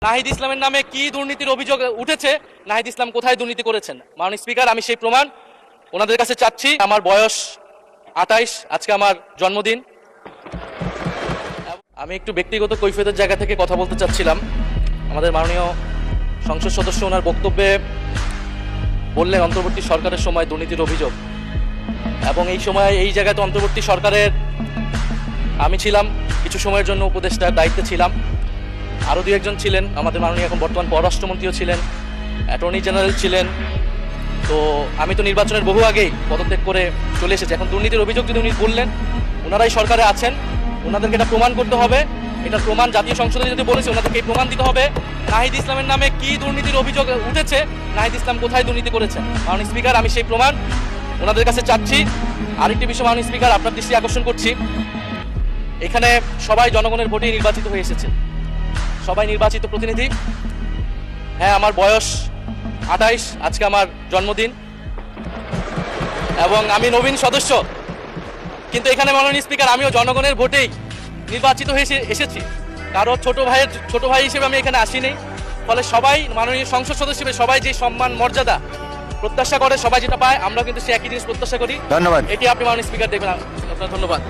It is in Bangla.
নাহিদ ইসলামের নামে কি দুর্নীতির অভিযোগ উঠেছে, নাহিদ ইসলাম কোথায় দুর্নীতি করেছেন? মাননীয় স্পিকার, আমি সেই প্রমাণ ওনাদের কাছে চাচ্ছি। আমার বয়স 28, আজকে আমার জন্মদিন। আমি একটু ব্যক্তিগত কৈফিয়তের জায়গা থেকে কথা বলতে চাচ্ছিলাম। আমাদের মাননীয় সংসদ সদস্য ওনার বক্তব্যে বললেন অন্তর্বর্তী সরকারের সময় দুর্নীতির অভিযোগ, এবং এই সময় এই জায়গাতে অন্তর্বর্তী সরকারের আমি ছিলাম, কিছু সময়ের জন্য উপদেষ্টার দায়িত্বে ছিলাম, আরও দু একজন ছিলেন, আমাদের মাননীয় এখন বর্তমান পররাষ্ট্রমন্ত্রীও ছিলেন, অ্যাটর্নি জেনারেল ছিলেন। তো আমি তো নির্বাচনের বহু আগেই পদত্যাগ করে চলে এসেছি। এখন দুর্নীতির অভিযোগ যদি উনি বললেন, ওনারাই সরকারে আছেন, ওনাদেরকে এটা প্রমাণ করতে হবে। এটার প্রমাণ জাতীয় সংসদে যদি বলেছে, ওনাদেরকে এই প্রমাণ দিতে হবে। নাহিদ ইসলামের নামে কি দুর্নীতির অভিযোগ উঠেছে, নাহিদ ইসলাম কোথায় দুর্নীতি করেছেন? মাননীয় স্পিকার, আমি সেই প্রমাণ ওনাদের কাছে চাচ্ছি। আরেকটি বিষয় মাননীয় স্পিকার, আপনার দৃষ্টি আকর্ষণ করছি, এখানে সবাই জনগণের ভোটে নির্বাচিত হয়ে এসেছে, সবাই নির্বাচিত প্রতিনিধি। হ্যাঁ, আমার বয়স 28, আজকে আমার জন্মদিন, এবং আমি নবীন সদস্য। কিন্তু এখানে মাননীয় স্পিকার, আমিও জনগণের ভোটেই নির্বাচিত হয়ে এসেছি, কারো ছোট ভাই হিসেবে আমি এখানে আসিনি। ফলে সবাই মাননীয় সংসদ সদস্য হিসেবে সবাই যে সম্মান মর্যাদা প্রত্যাশা করে, সবাই যেটা পায়, আমরা কিন্তু সে একই জিনিস প্রত্যাশা করি। ধন্যবাদ। এটি আপনি মাননীয় স্পিকার দেখবেন। আপনার ধন্যবাদ।